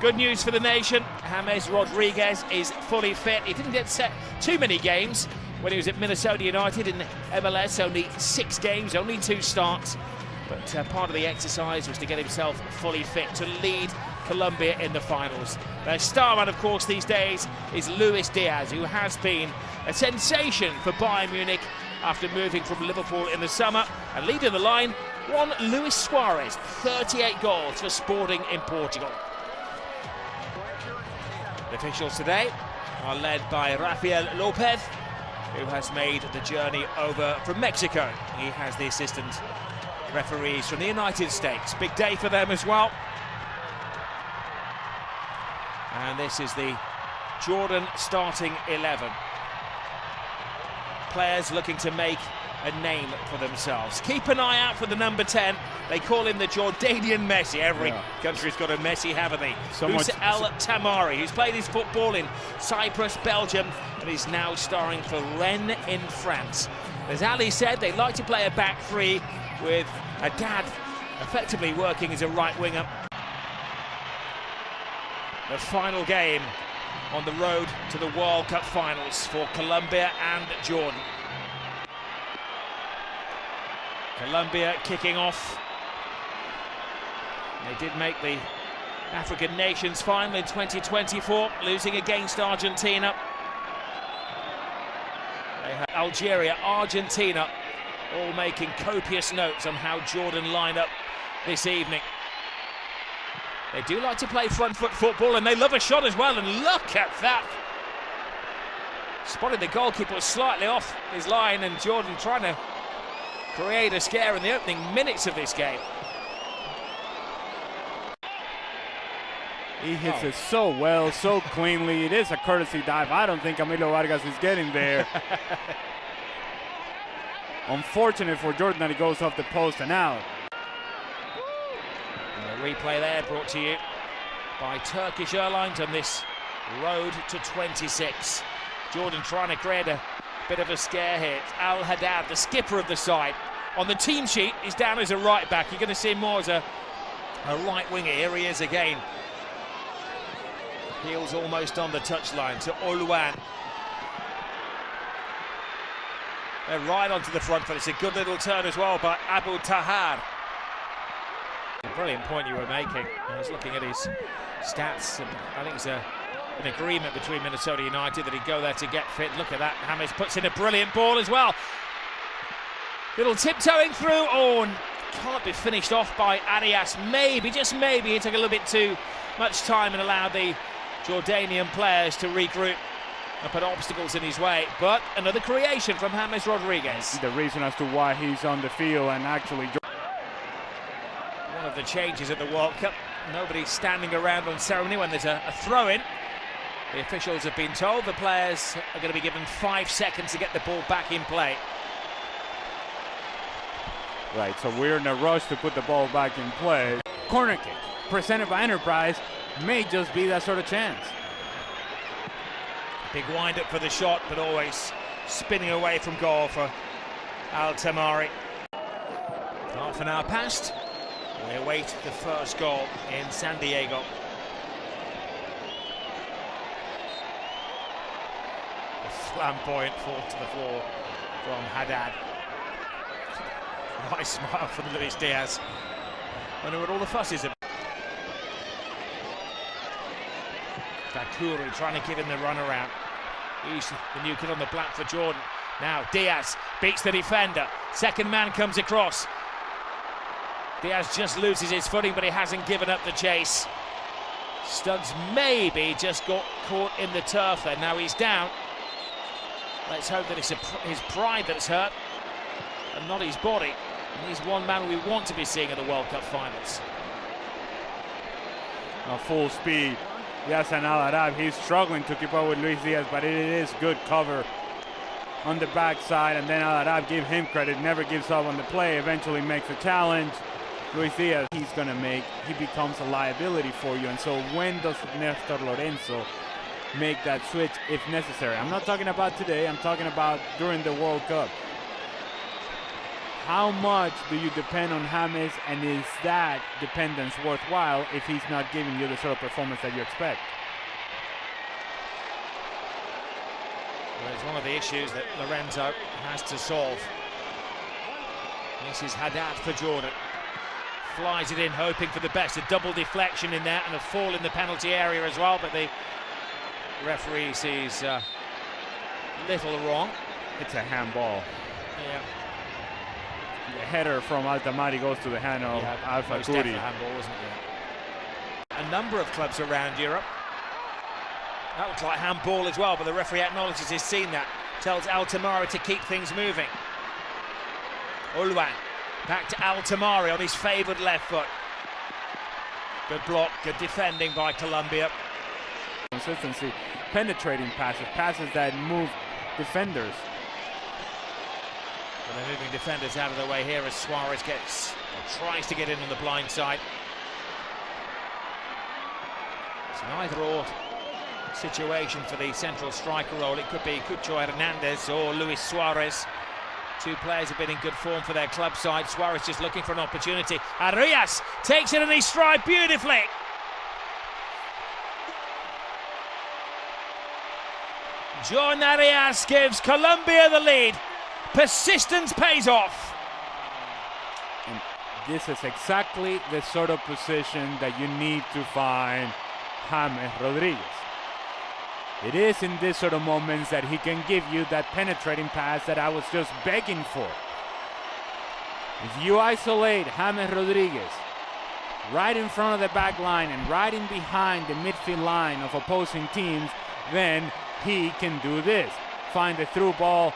Good news for the nation. James Rodriguez is fully fit. He didn't get set too many games when he was at Minnesota United in MLS. Only 6 games, only 2 starts. But part of the exercise was to get himself fully fit to lead Colombia in the finals. Their star man, of course, these days is Luis Diaz, who has been a sensation for Bayern Munich after moving from Liverpool in the summer. And leading the line, one Luis Suarez, 38 goals for Sporting in Portugal. The officials today are led by Rafael Lopez, who has made the journey over from Mexico. He has the assistant referees from the United States. Big day for them as well. And this is the Jordan starting 11. Players looking to make a name for themselves. Keep an eye out for the number 10. They call him the Jordanian Messi. Every country's got a Messi, haven't they? El Tamari, who's played his football in Cyprus, Belgium, and is now starring for Rennes in France. As Ali said, they like to play a back three with Haddad effectively working as a right winger. The final game on the road to the World Cup finals for Colombia and Jordan. Colombia kicking off. They did make the African Nations final in 2024, losing against Argentina. They had Algeria, Argentina, all making copious notes on how Jordan line up this evening. They do like to play front foot football, and they love a shot as well, and look at that! Spotted the goalkeeper slightly off his line, and Jordan trying to create a scare in the opening minutes of this game. He hits it so well, so cleanly. It is a courtesy dive. I don't think Camilo Vargas is getting there. Unfortunate for Jordan that he goes off the post and out. And a replay there brought to you by Turkish Airlines on this road to 26. Jordan trying to create a bit of a scare here. It's Al Haddad, the skipper of the side. On the team sheet, he's down as a right back. You're going to see him more as a right winger. Here he is again. Heels almost on the touchline to Oluwan. They're right onto the front foot. It's a good little turn as well by Abu Tahar. A brilliant point you were making. I was looking at his stats, and I think it's an agreement between Minnesota United that he'd go there to get fit. Look at that. James puts in a brilliant ball as well. Little tiptoeing through. Oh, and can't be finished off by Arias. Maybe, just maybe, he took a little bit too much time and allowed the Jordanian players to regroup and put obstacles in his way. But another creation from James Rodriguez. The reason as to why he's on the field and actually... One of the changes at the World Cup. Nobody standing around on ceremony when there's a throw-in. The officials have been told the players are going to be given 5 seconds to get the ball back in play. Right, so we're in a rush to put the ball back in play. Corner kick presented by Enterprise may just be that sort of chance. Big wind-up for the shot, but always spinning away from goal for Al Tamari. Half an hour passed. We await the first goal in San Diego. A flamboyant fall to the floor from Haddad. Nice smile from Luis Diaz. I know what all the fuss is about. Bakuri trying to give him the run around. He's the new kid on the block for Jordan. Now Diaz beats the defender. Second man comes across. Diaz just loses his footing, but he hasn't given up the chase. Stubbs maybe just got caught in the turf there. Now he's down. Let's hope that it's his pride that's hurt and not his body. And he's one man we want to be seeing at the World Cup finals. Full speed. Yes, and Al Haddad, he's struggling to keep up with Luis Diaz, but it is good cover on the backside. And then Al Haddad, give him credit, never gives up on the play, eventually makes a challenge. Luis Diaz, he becomes a liability for you. And so when does Nestor Lorenzo make that switch if necessary? I'm not talking about today, I'm talking about during the World Cup. how much do you depend on James, and is that dependence worthwhile if he's not giving you the sort of performance that you expect? Well, it's one of the issues that Lorenzo has to solve. This is Haddad for Jordan. Flies it in, hoping for the best. A double deflection in there and a fall in the penalty area as well, but the referee sees little wrong. It's a handball. Yeah. The header from Altamari goes to the hand of Alpha Most Kuri. definitely a handball, wasn't it? A number of clubs around Europe. That looks like handball as well, but the referee acknowledges he's seen that. Tells Altamari to keep things moving. Ulwan back to Altamari on his favoured left foot. Good block, good defending by Colombia. Consistency, penetrating passes that move defenders. But they're moving defenders out of the way here as Suarez tries to get in on the blind side. It's an either-or situation for the central striker role. It could be Cucho Hernandez or Luis Suarez. Two players have been in good form for their club side. Suarez just looking for an opportunity. Arias takes it in his stride beautifully. John Arias gives Colombia the lead. Persistence pays off. And this is exactly the sort of position that you need to find James Rodriguez. It is in this sort of moments that he can give you that penetrating pass that I was just begging for. If you isolate James Rodriguez right in front of the back line and right in behind the midfield line of opposing teams, then he can do this. Find the through ball,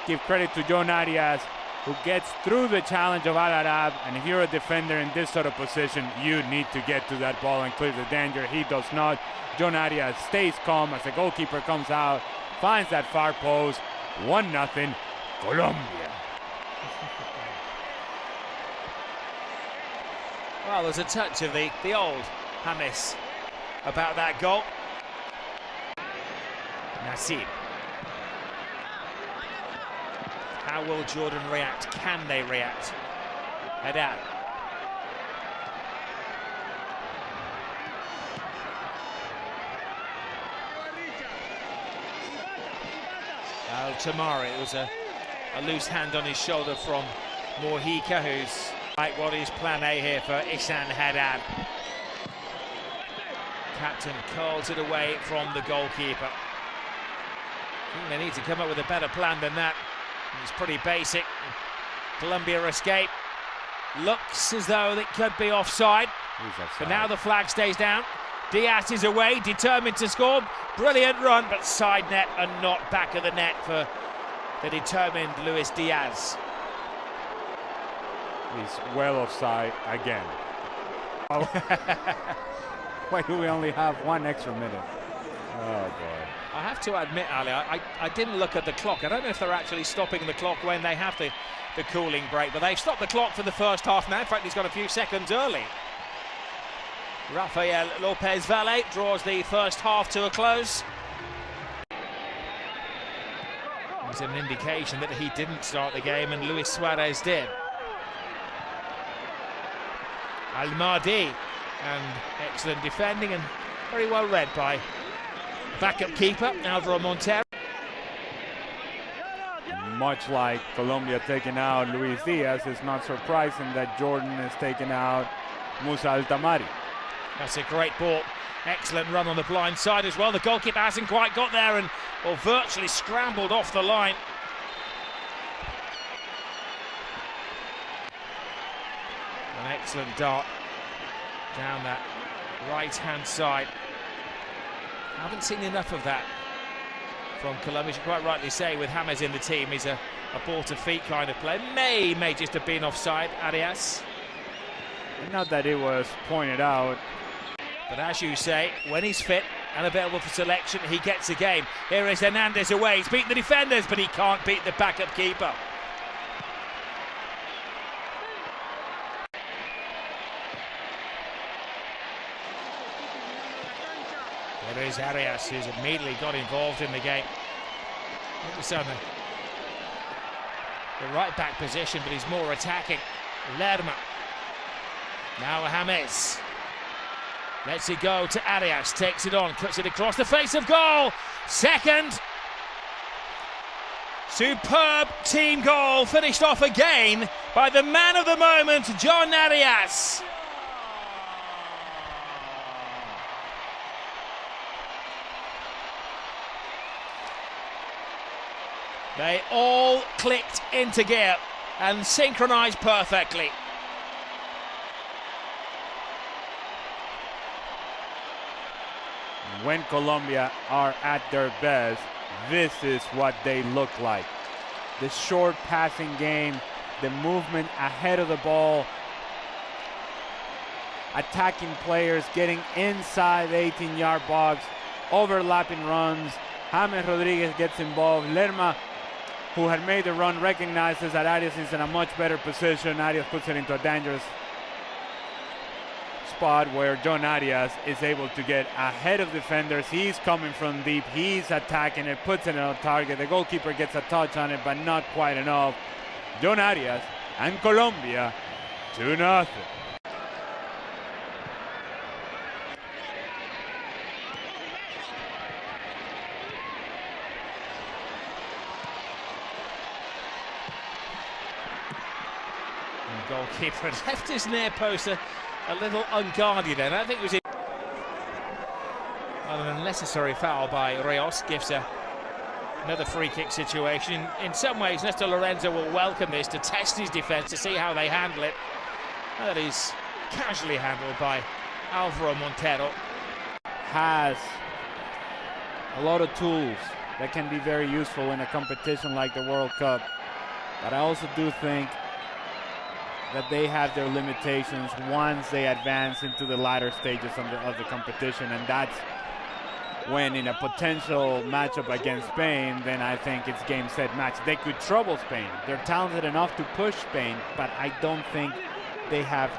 give credit to John Arias, who gets through the challenge of Al-Arab, and if you're a defender in this sort of position, you need to get to that ball and clear the danger. He does not. John Arias stays calm as the goalkeeper comes out, finds that far post. 1-0, Colombia. Well, there's a touch of the old James about that goal. Nasib. How will Jordan react? Can they react? Haddad. Altamari, it was a loose hand on his shoulder from Mojica, who's like what is plan A here for Ihsan Haddad. Captain curls it away from the goalkeeper. I think they need to come up with a better plan than that. It's pretty basic. Colombia escape. Looks as though it could be offside. But now the flag stays down. Diaz is away, determined to score. Brilliant run, but side net and not back of the net for the determined Luis Diaz. He's well offside again. Why do we only have one extra minute? Oh, boy. I have to admit, Ali, I didn't look at the clock. I don't know if they're actually stopping the clock when they have the cooling break, but they've stopped the clock for the first half now. In fact, he's got a few seconds early. Rafael Lopez Valle draws the first half to a close. There's an indication that he didn't start the game and Luis Suarez did. Al-Mahdi, and excellent defending and very well read by backup keeper Alvaro Montero. Much like Colombia taking out Luis Diaz, it's not surprising that Jordan is taking out Musa Altamari. That's a great ball. Excellent run on the blind side as well. The goalkeeper hasn't quite got there and virtually scrambled off the line. An excellent dart down that right-hand side. Haven't seen enough of that from Colombia. You quite rightly say, with James in the team, he's a ball-to-feet kind of player. May just have been offside, Arias. Not that it was pointed out. But as you say, when he's fit and available for selection, he gets a game. Here is Hernandez away. He's beaten the defenders, but he can't beat the backup keeper. There is Arias, who's immediately got involved in the game. It was on the right back position, but he's more attacking. Lerma. Now James. Lets it go to Arias, takes it on, cuts it across the face of goal. Second. Superb team goal, finished off again by the man of the moment, John Arias. They all clicked into gear and synchronized perfectly. When Colombia are at their best, this is what they look like. The short passing game, the movement ahead of the ball, attacking players, getting inside the 18-yard box, overlapping runs. James Rodriguez gets involved. Lerma, who had made the run, recognizes that Arias is in a much better position. Arias puts it into a dangerous spot where John Arias is able to get ahead of defenders. He's coming from deep, he's attacking it, puts it on target. The goalkeeper gets a touch on it, but not quite enough. John Arias and Colombia 2-0. Goalkeeper left his near post a little unguarded then. I think it was an unnecessary foul by Rios. Gives another free kick situation. In some ways, Néstor Lorenzo will welcome this to test his defence, to see how they handle it. That is casually handled by Álvaro Montero. Has a lot of tools that can be very useful in a competition like the World Cup. But I also do think that they have their limitations once they advance into the latter stages of the competition, and that's when, in a potential matchup against Spain, then I think it's game, set, match. They could trouble Spain. They're talented enough to push Spain, but I don't think they have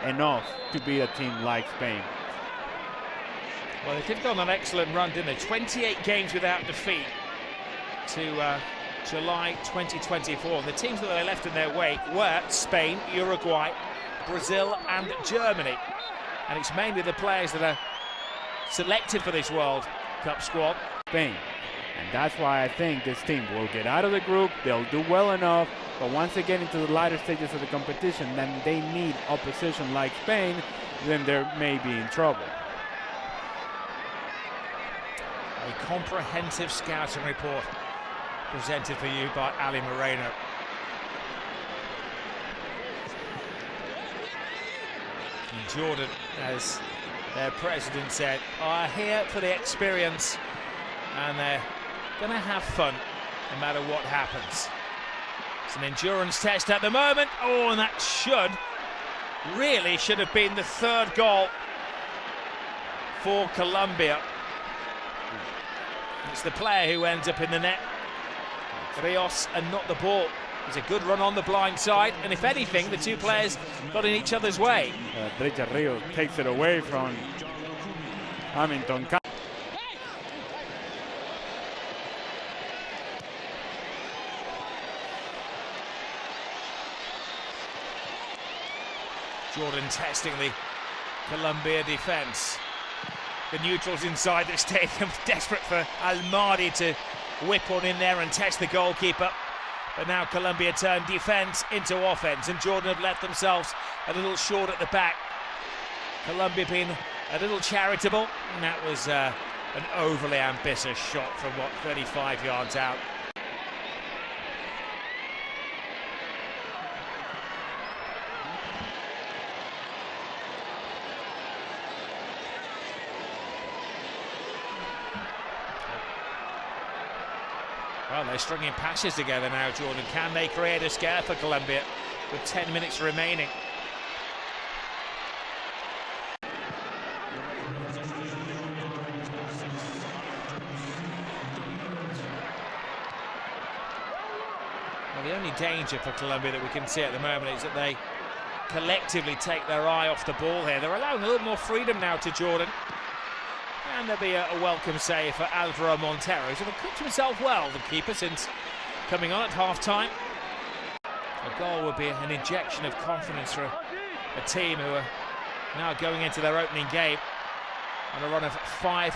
enough to beat a team like Spain. Well, they did go on an excellent run, didn't they? 28 games without defeat to July 2024. The teams that they left in their wake were Spain, Uruguay, Brazil and Germany. And it's mainly the players that are selected for this World Cup squad. Spain. And that's why I think this team will get out of the group, they'll do well enough, but once they get into the latter stages of the competition, then they need opposition like Spain, then they may be in trouble. A comprehensive scouting report presented for you by Ali Moreno. And Jordan, as their president said, are here for the experience, and they're going to have fun no matter what happens. It's an endurance test at the moment. Oh, and that really should have been the third goal for Colombia. It's the player who ends up in the net, Rios, and not the ball. It's a good run on the blind side, and if anything, the two players got in each other's way. Richard Rios takes it away from Hamilton. Jordan testing the Colombia defence. The neutrals inside the stadium desperate for Almadi to whip one in there and test the goalkeeper. But now Colombia turn defence into offence, and Jordan have left themselves a little short at the back. Colombia being a little charitable, and that was an overly ambitious shot from, 35 yards out. Well, they're stringing passes together now, Jordan. Can they create a scare for Colombia with 10 minutes remaining? Well, the only danger for Colombia that we can see at the moment is that they collectively take their eye off the ball here. They're allowing a little more freedom now to Jordan. And there'll be a welcome save for Álvaro Montero, who's acquitted himself well, the keeper, since coming on at half-time. A goal would be an injection of confidence for a team who are now going into their opening game on a run of 5